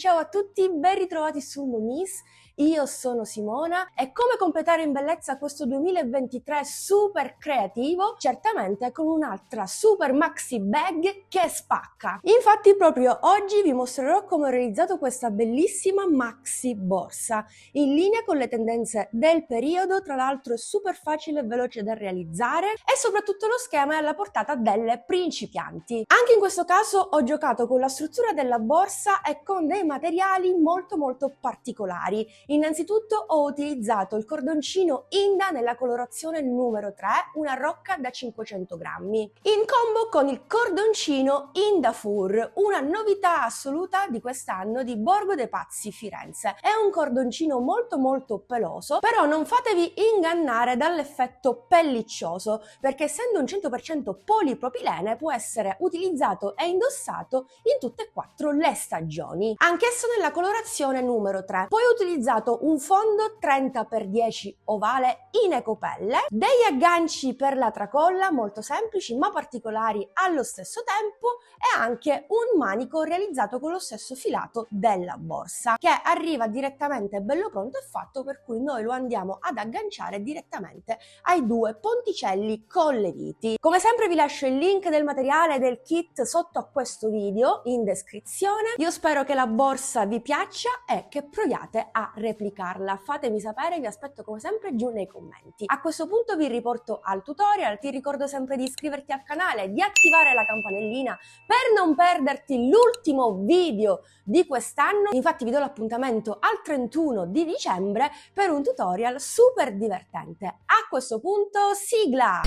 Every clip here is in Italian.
ciao a tutti, ben ritrovati su Momis. Io sono Simona e come completare in bellezza questo 2023 super creativo? Certamente con un'altra super maxi bag che spacca. Infatti proprio oggi vi mostrerò come ho realizzato questa bellissima maxi borsa, in linea con le tendenze del periodo, tra l'altro è super facile e veloce da realizzare e soprattutto lo schema è alla portata delle principianti. Anche in questo caso ho giocato con la struttura della borsa e con dei materiali molto particolari. Innanzitutto ho utilizzato il cordoncino Inda nella colorazione numero 3, una rocca da 500 grammi, in combo con il cordoncino Inda Fur, una novità assoluta di quest'anno di Borgo dei Pazzi Firenze. È un cordoncino molto peloso, però non fatevi ingannare dall'effetto pelliccioso, perché essendo un 100% polipropilene può essere utilizzato e indossato in tutte e 4 le stagioni. Anch'esso nella colorazione numero 3. Poi ho utilizzato un fondo 30x10 ovale in ecopelle, degli agganci per la tracolla molto semplici ma particolari allo stesso tempo e anche un manico realizzato con lo stesso filato della borsa, che arriva direttamente bello pronto e fatto, per cui noi lo andiamo ad agganciare direttamente ai 2 ponticelli con le viti. Come sempre vi lascio il link del materiale del kit sotto a questo video in descrizione. Io spero che la borsa vi piaccia e che proviate a replicarla. Fatemi sapere, vi aspetto come sempre giù nei commenti. A questo punto vi riporto al tutorial, ti ricordo sempre di iscriverti al canale, di attivare la campanellina per non perderti l'ultimo video di quest'anno. Infatti vi do l'appuntamento al 31 di dicembre per un tutorial super divertente. A questo punto, sigla!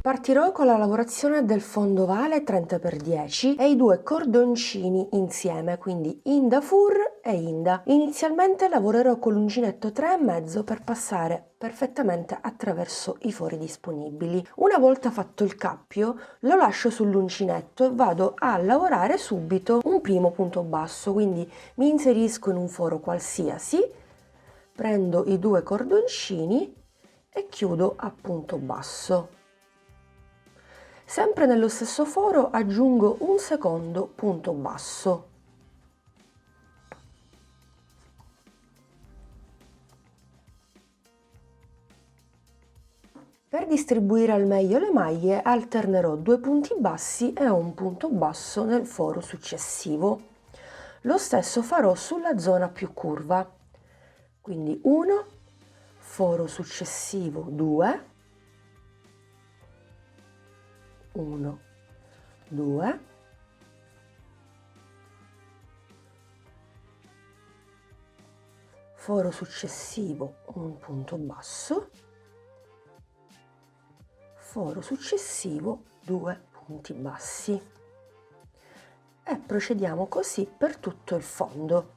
Partirò con la lavorazione del fondo ovale 30x10 e i 2 cordoncini insieme, quindi Inda Fur e Inda. Inizialmente lavorerò con l'uncinetto 3,5 per passare perfettamente attraverso i fori disponibili. Una volta fatto il cappio lo lascio sull'uncinetto e vado a lavorare subito un primo punto basso, quindi mi inserisco in un foro qualsiasi, prendo i 2 cordoncini e chiudo a punto basso. Sempre nello stesso foro aggiungo un secondo punto basso. Per distribuire al meglio le maglie alternerò 2 punti bassi e un punto basso nel foro successivo. Lo stesso farò sulla zona più curva. Quindi 1, foro successivo 2, 1, 2, foro successivo un punto basso, foro successivo 2 punti bassi e procediamo così per tutto il fondo.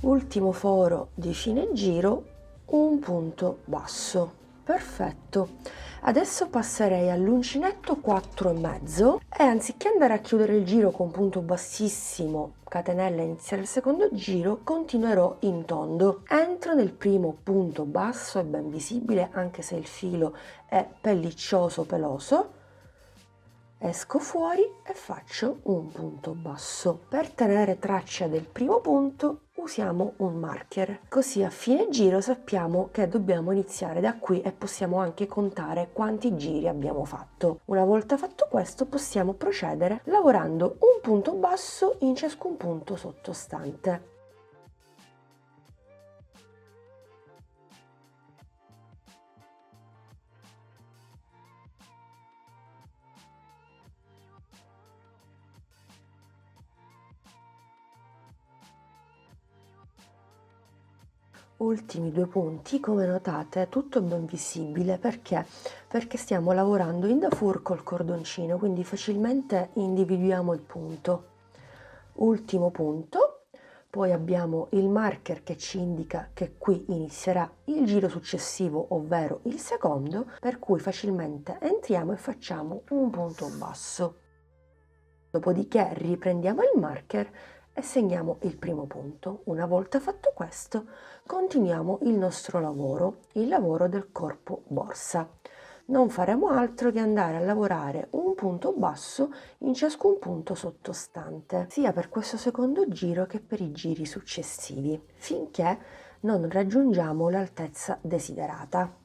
Ultimo foro di fine giro, un punto basso. Perfetto, adesso passerei all'uncinetto 4,5 e anziché andare a chiudere il giro con punto bassissimo, catenella e iniziare il secondo giro, continuerò in tondo. Entro nel primo punto basso, è ben visibile anche se il filo è pelliccioso peloso, esco fuori e faccio un punto basso. Per tenere traccia del primo punto usiamo un marker, così a fine giro sappiamo che dobbiamo iniziare da qui e possiamo anche contare quanti giri abbiamo fatto. Una volta fatto questo possiamo procedere lavorando un punto basso in ciascun punto sottostante. Ultimi 2 punti, come notate tutto è ben visibile perché stiamo lavorando in dafur col cordoncino, quindi facilmente individuiamo il punto. Ultimo punto, poi abbiamo il marker che ci indica che qui inizierà il giro successivo, ovvero il secondo, per cui facilmente entriamo e facciamo un punto basso. Dopodiché riprendiamo il marker e segniamo il primo punto. Una volta fatto questo, continuiamo il nostro lavoro, il lavoro del corpo borsa. Non faremo altro che andare a lavorare un punto basso in ciascun punto sottostante, sia per questo secondo giro che per i giri successivi, finché non raggiungiamo l'altezza desiderata.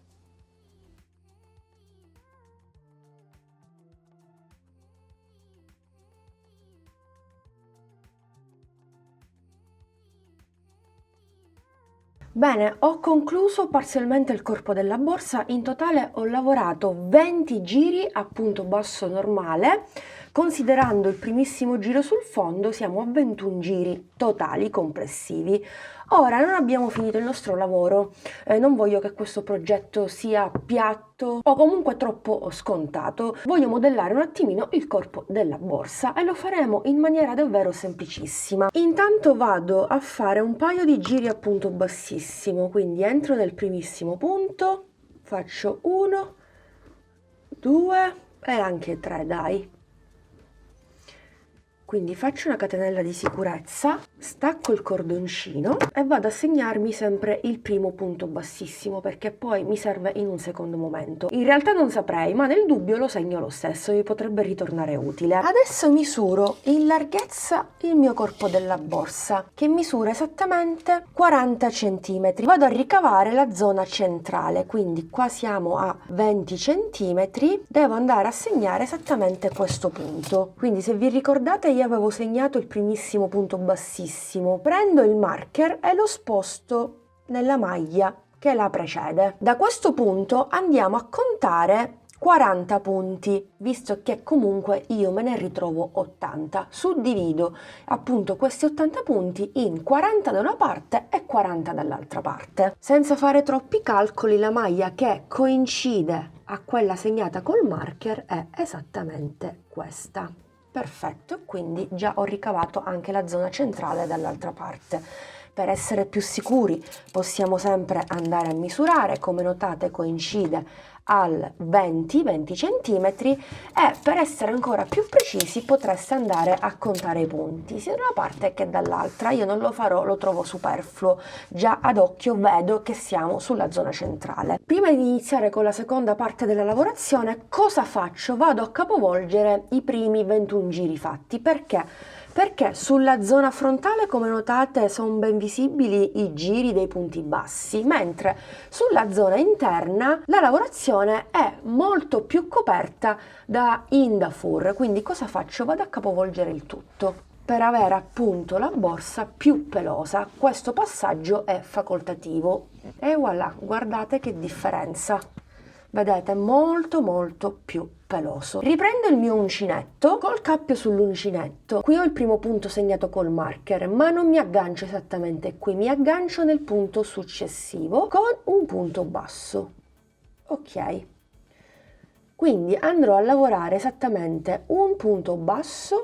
Bene, ho concluso parzialmente il corpo della borsa, in totale ho lavorato 20 giri a punto basso normale, considerando il primissimo giro sul fondo siamo a 21 giri totali complessivi. Ora non abbiamo finito il nostro lavoro, non voglio che questo progetto sia piatto o comunque troppo scontato, voglio modellare un attimino il corpo della borsa e lo faremo in maniera davvero semplicissima. Intanto vado a fare un paio di giri a punto bassissimo, quindi entro nel primissimo punto, faccio 1, 2 e anche 3, dai. Quindi faccio una catenella di sicurezza, stacco il cordoncino e vado a segnarmi sempre il primo punto bassissimo perché poi mi serve in un secondo momento. In realtà non saprei, ma nel dubbio lo segno lo stesso, mi potrebbe ritornare utile. Adesso misuro in larghezza il mio corpo della borsa, che misura esattamente 40 cm. Vado a ricavare la zona centrale, quindi qua siamo a 20 cm, devo andare a segnare esattamente questo punto. Quindi se vi ricordate io avevo segnato il primissimo punto bassissimo, prendo il marker e lo sposto nella maglia che la precede. Da questo punto andiamo a contare 40 punti, visto che comunque io me ne ritrovo 80. Suddivido appunto questi 80 punti in 40 da una parte e 40 dall'altra parte. Senza fare troppi calcoli, la maglia che coincide a quella segnata col marker è esattamente questa. Perfetto, quindi già ho ricavato anche la zona centrale dall'altra parte. Per essere più sicuri possiamo sempre andare a misurare, come notate coincide al 20 cm e per essere ancora più precisi potreste andare a contare i punti sia da una parte che dall'altra. Io non lo farò, lo trovo superfluo, già ad occhio vedo che siamo sulla zona centrale. Prima di iniziare con la seconda parte della lavorazione, cosa faccio? Vado a capovolgere i primi 21 giri fatti. Perché? Perché sulla zona frontale, come notate, sono ben visibili i giri dei punti bassi, mentre sulla zona interna la lavorazione è molto più coperta da indafur. Quindi cosa faccio? Vado a capovolgere il tutto per avere appunto la borsa più pelosa. Questo passaggio è facoltativo e voilà, guardate che differenza. Vedete, molto più peloso. Riprendo il mio uncinetto col cappio sull'uncinetto. Qui ho il primo punto segnato col marker, ma non mi aggancio esattamente qui, mi aggancio nel punto successivo con un punto basso. Ok. Quindi andrò a lavorare esattamente un punto basso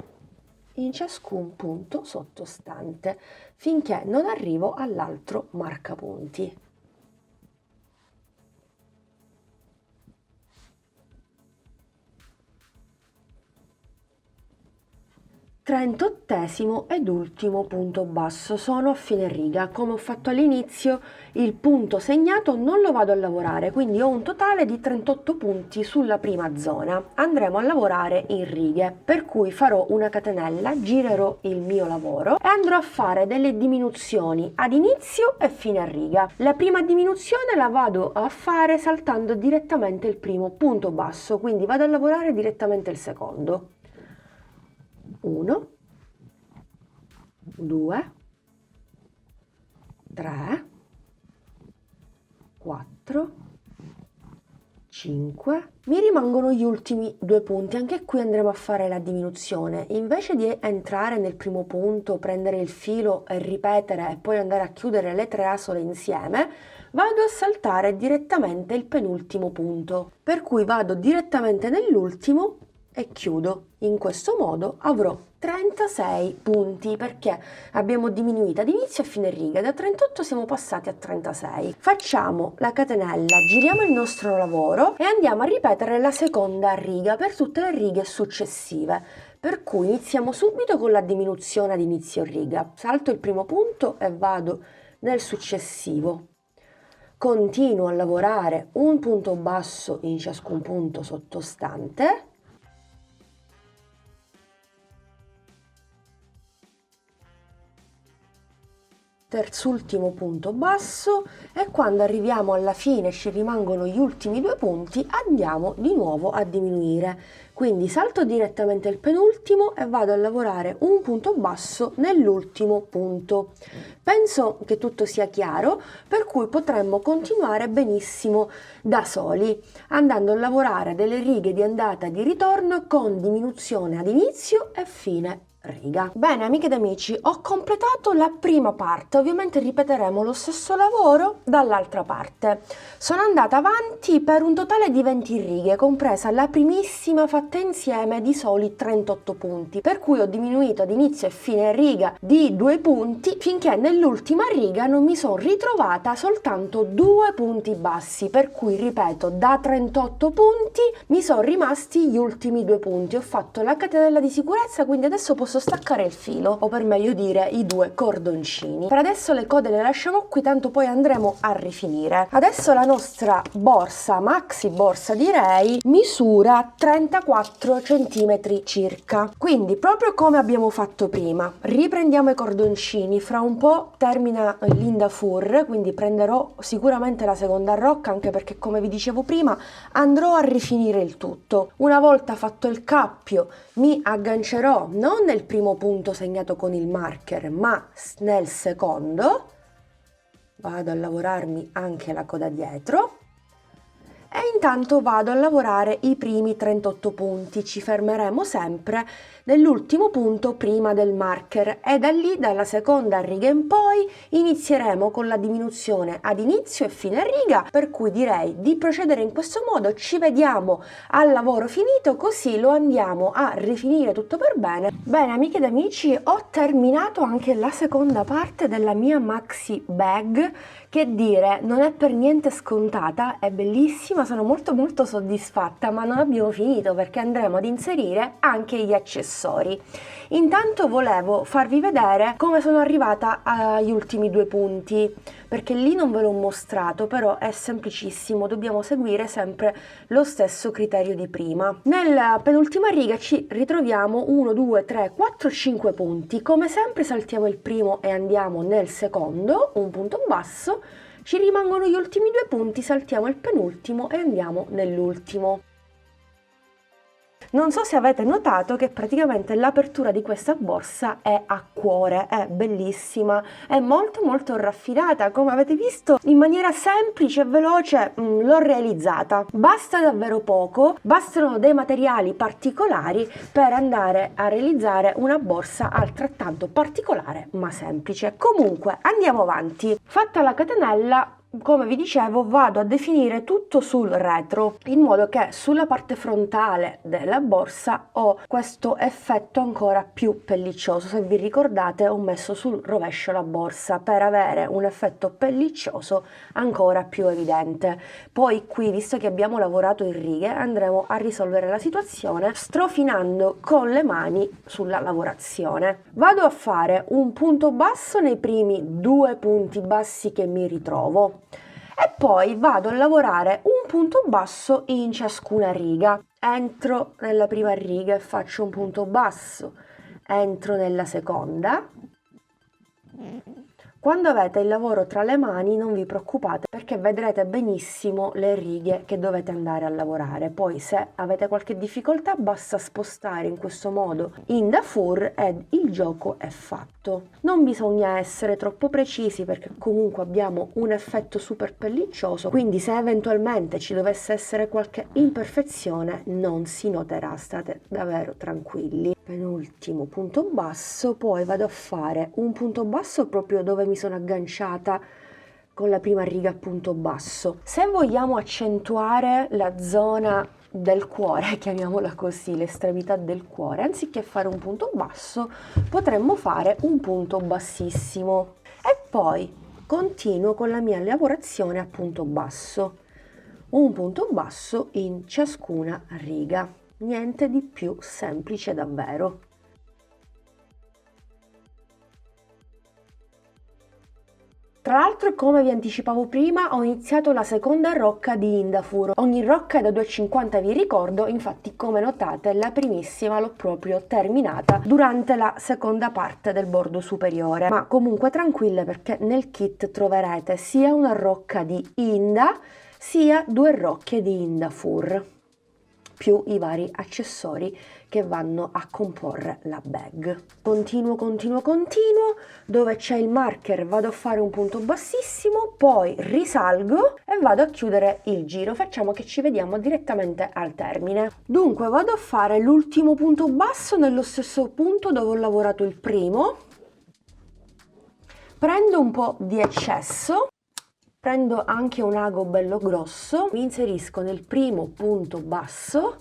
in ciascun punto sottostante finché non arrivo all'altro marcapunti. 38° ed ultimo punto basso, sono a fine riga. Come ho fatto all'inizio, il punto segnato non lo vado a lavorare, quindi ho un totale di 38 punti sulla prima zona. Andremo a lavorare in righe, per cui farò una catenella, girerò il mio lavoro e andrò a fare delle diminuzioni ad inizio e fine riga. La prima diminuzione la vado a fare saltando direttamente il primo punto basso, quindi vado a lavorare direttamente il secondo. 1, 2, 3, 4, 5. Mi rimangono gli ultimi 2 punti, anche qui andremo a fare la diminuzione. Invece di entrare nel primo punto, prendere il filo e ripetere e poi andare a chiudere le 3 asole insieme, vado a saltare direttamente il penultimo punto, per cui vado direttamente nell'ultimo e chiudo. In questo modo avrò 36 punti perché abbiamo diminuito ad inizio e fine riga, da 38 siamo passati a 36. Facciamo la catenella, giriamo il nostro lavoro e andiamo a ripetere la seconda riga per tutte le righe successive. per cui iniziamo subito con la diminuzione ad inizio riga. Salto il primo punto e vado nel successivo. Continuo a lavorare un punto basso in ciascun punto sottostante. Terzultimo punto basso, e quando arriviamo alla fine ci rimangono gli ultimi 2 punti, andiamo di nuovo a diminuire. Quindi salto direttamente il penultimo e vado a lavorare un punto basso nell'ultimo punto. Penso che tutto sia chiaro, per cui potremmo continuare benissimo da soli, andando a lavorare delle righe di andata e di ritorno con diminuzione ad inizio e fine riga. Bene amiche ed amici, ho completato la prima parte, ovviamente ripeteremo lo stesso lavoro dall'altra parte. Sono andata avanti per un totale di 20 righe, compresa la primissima fatta insieme di soli 38 punti, per cui ho diminuito ad inizio e fine riga di 2 punti, finché nell'ultima riga non mi sono ritrovata soltanto 2 punti bassi, per cui ripeto, da 38 punti mi sono rimasti gli ultimi 2 punti. Ho fatto la catenella di sicurezza, quindi adesso posso staccare il filo, o per meglio dire i 2 cordoncini. Per adesso le code le lasciamo qui, tanto poi andremo a rifinire. Adesso la nostra borsa, maxi borsa direi, misura 34 cm circa, quindi proprio come abbiamo fatto prima. Riprendiamo i cordoncini, fra un po' termina l'Indafur, quindi prenderò sicuramente la seconda rocca, anche perché come vi dicevo prima andrò a rifinire il tutto. Una volta fatto il cappio mi aggancerò non nel primo punto segnato con il marker, ma nel secondo. Vado a lavorarmi anche la coda dietro e intanto vado a lavorare i primi 38 punti. Ci fermeremo sempre nell'ultimo punto prima del marker e da lì, dalla seconda riga in poi, inizieremo con la diminuzione ad inizio e fine riga, per cui direi di procedere in questo modo. Ci vediamo al lavoro finito, così lo andiamo a rifinire tutto per bene. Bene amiche ed amici, ho terminato anche la seconda parte della mia maxi bag, che dire, non è per niente scontata, è bellissima, sono molto soddisfatta, ma non abbiamo finito perché andremo ad inserire anche gli accessori. Intanto volevo farvi vedere come sono arrivata agli ultimi 2 punti, perché lì non ve l'ho mostrato, però è semplicissimo, dobbiamo seguire sempre lo stesso criterio di prima. Nella penultima riga ci ritroviamo 1, 2, 3, 4, 5 punti, come sempre saltiamo il primo e andiamo nel secondo, un punto basso, ci rimangono gli ultimi 2 punti, saltiamo il penultimo e andiamo nell'ultimo. Non so se avete notato che praticamente l'apertura di questa borsa è a cuore, è bellissima, è molto raffinata, come avete visto in maniera semplice e veloce l'ho realizzata. Basta davvero poco, bastano dei materiali particolari per andare a realizzare una borsa altrettanto particolare ma semplice. Comunque andiamo avanti. Fatta la catenella, come vi dicevo, vado a definire tutto sul retro, in modo che sulla parte frontale della borsa ho questo effetto ancora più pelliccioso. Se vi ricordate, ho messo sul rovescio la borsa per avere un effetto pelliccioso ancora più evidente. Poi qui, visto che abbiamo lavorato in righe, andremo a risolvere la situazione strofinando con le mani sulla lavorazione. Vado a fare un punto basso nei primi 2 punti bassi che mi ritrovo e poi vado a lavorare un punto basso in ciascuna riga. Entro nella prima riga e faccio un punto basso, entro nella seconda. Quando avete il lavoro tra le mani non vi preoccupate, perché vedrete benissimo le righe che dovete andare a lavorare. Poi se avete qualche difficoltà basta spostare in questo modo Indafur ed il gioco è fatto. Non bisogna essere troppo precisi perché comunque abbiamo un effetto super pelliccioso, quindi se eventualmente ci dovesse essere qualche imperfezione non si noterà, state davvero tranquilli. Penultimo punto basso, poi vado a fare un punto basso proprio dove mi sono agganciata con la prima riga a punto basso. Se vogliamo accentuare la zona del cuore, chiamiamola così, l'estremità del cuore, anziché fare un punto basso potremmo fare un punto bassissimo e poi continuo con la mia lavorazione a punto basso, un punto basso in ciascuna riga. niente di più semplice davvero. Tra l'altro, come vi anticipavo prima, ho iniziato la seconda rocca di Indafur. Ogni rocca è da 2,50 vi ricordo, infatti come notate la primissima l'ho proprio terminata durante la seconda parte del bordo superiore. Ma comunque tranquille, perché nel kit troverete sia una rocca di Inda sia 2 rocche di Indafur, più i vari accessori che vanno a comporre la bag. Continuo, dove c'è il marker vado a fare un punto bassissimo, poi risalgo e vado a chiudere il giro. Facciamo che ci vediamo direttamente al termine. Dunque vado a fare l'ultimo punto basso nello stesso punto dove ho lavorato il primo, prendo un po' di eccesso, prendo anche un ago bello grosso, mi inserisco nel primo punto basso,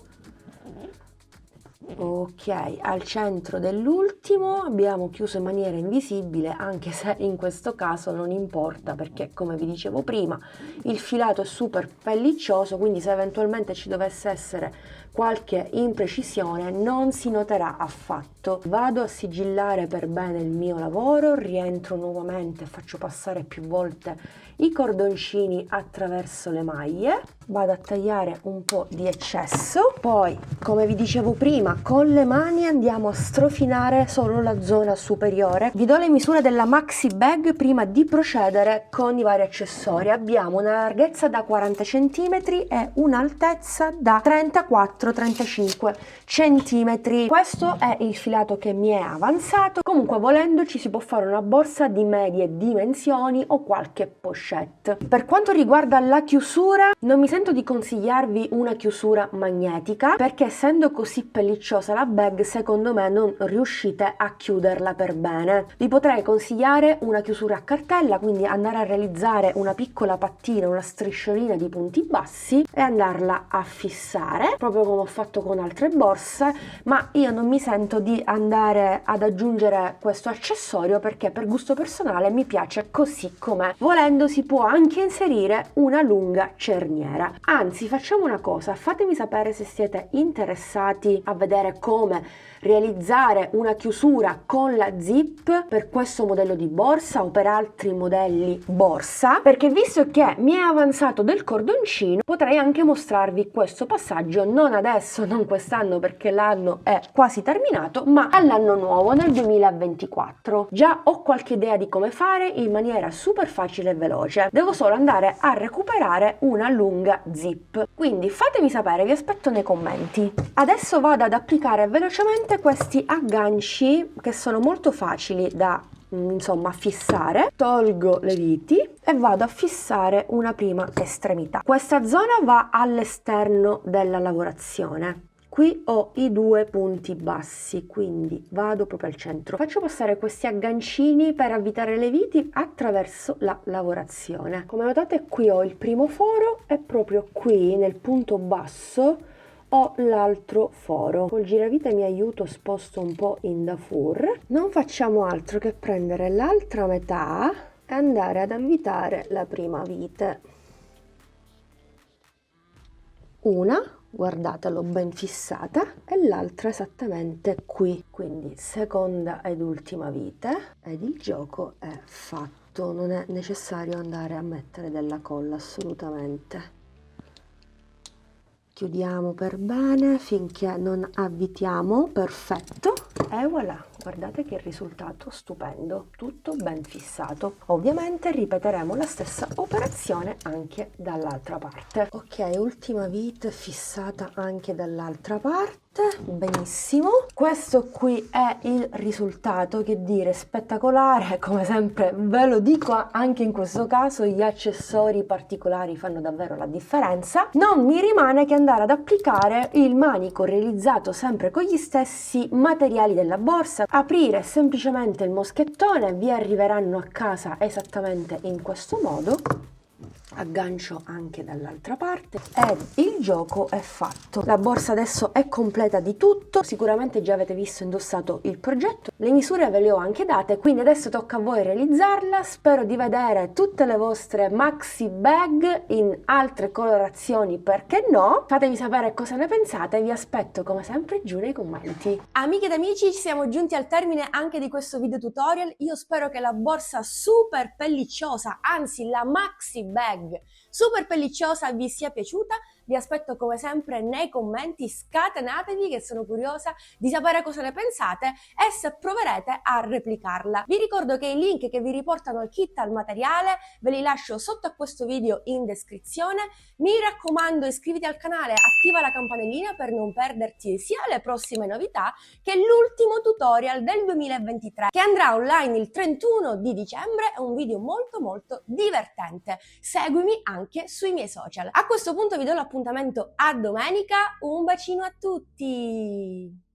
ok, al centro dell'ultimo abbiamo chiuso in maniera invisibile, anche se in questo caso non importa, perché come vi dicevo prima il filato è super pelliccioso, quindi se eventualmente ci dovesse essere qualche imprecisione non si noterà affatto. Vado a sigillare per bene il mio lavoro, rientro nuovamente, faccio passare più volte i cordoncini attraverso le maglie, vado a tagliare un po' di eccesso, poi come vi dicevo prima con le mani andiamo a strofinare solo la zona superiore. Vi do le misure della maxi bag prima di procedere con i vari accessori. Abbiamo una larghezza da 40 cm e un'altezza da 34-35 cm. Questo è il filato che mi è avanzato. Comunque volendo ci si può fare una borsa di medie dimensioni o qualche pochette. Per quanto riguarda la chiusura, non mi sento di consigliarvi una chiusura magnetica, perché essendo così pellicciosa la bag secondo me non riuscite a chiuderla per bene. Vi potrei consigliare una chiusura a cartella, quindi andare a realizzare una piccola pattina, una strisciolina di punti bassi e andarla a fissare, proprio come ho fatto con altre borse, ma io non mi sento di andare ad aggiungere questo accessorio perché per gusto personale mi piace così com'è. Volendo si può anche inserire una lunga cerniera. Anzi, facciamo una cosa, fatemi sapere se siete interessati a vedere come realizzare una chiusura con la zip per questo modello di borsa o per altri modelli borsa, perché visto che mi è avanzato del cordoncino potrei anche mostrarvi questo passaggio, non adesso, non quest'anno perché l'anno è quasi terminato, ma all'anno nuovo nel 2024. Già ho qualche idea di come fare in maniera super facile e veloce, devo solo andare a recuperare una lunga zip, quindi fatemi sapere, vi aspetto nei commenti. Adesso vado ad applicare velocemente questi agganci che sono molto facili da fissare. Tolgo le viti e vado a fissare una prima estremità. Questa zona va all'esterno della lavorazione. Qui ho i 2 punti bassi, quindi vado proprio al centro. Faccio passare questi aggancini per avvitare le viti attraverso la lavorazione. Come notate qui ho il primo foro e proprio qui nel punto basso ho l'altro foro. Col giravite mi aiuto, sposto un po' Indafur. Non facciamo altro che prendere l'altra metà e andare ad avvitare la prima vite. Una, guardate, l'ho ben fissata, e l'altra esattamente qui. Quindi seconda ed ultima vite ed il gioco è fatto. Non è necessario andare a mettere della colla assolutamente. Chiudiamo per bene finché non avvitiamo, perfetto, e voilà, guardate che risultato stupendo, tutto ben fissato. Ovviamente ripeteremo la stessa operazione anche dall'altra parte. Ok, ultima vite fissata anche dall'altra parte, benissimo. Questo qui è il risultato, che dire, spettacolare, come sempre ve lo dico, anche in questo caso gli accessori particolari fanno davvero la differenza. Non mi rimane che andare ad applicare il manico realizzato sempre con gli stessi materiali della borsa, aprire semplicemente il moschettone, vi arriveranno a casa esattamente in questo modo, aggancio anche dall'altra parte ed il gioco è fatto. La borsa adesso è completa di tutto, sicuramente già avete visto indossato il progetto, le misure ve le ho anche date, quindi adesso tocca a voi realizzarla. Spero di vedere tutte le vostre maxi bag in altre colorazioni, perché no? Fatemi sapere cosa ne pensate, vi aspetto come sempre giù nei commenti. Amiche ed amici, ci siamo giunti al termine anche di questo video tutorial. Io spero che la borsa super pellicciosa, anzi la maxi bag super pellicciosa vi sia piaciuta. Vi aspetto come sempre nei commenti, scatenatevi che sono curiosa di sapere cosa ne pensate e se proverete a replicarla. Vi ricordo che i link che vi riportano al kit, al materiale, ve li lascio sotto a questo video in descrizione. Mi raccomando, iscriviti al canale, attiva la campanellina per non perderti sia le prossime novità che l'ultimo tutorial del 2023 che andrà online il 31 di dicembre. È un video molto divertente. Seguimi anche sui miei social. A questo punto vi do l'appuntamento a domenica. Un bacino a tutti!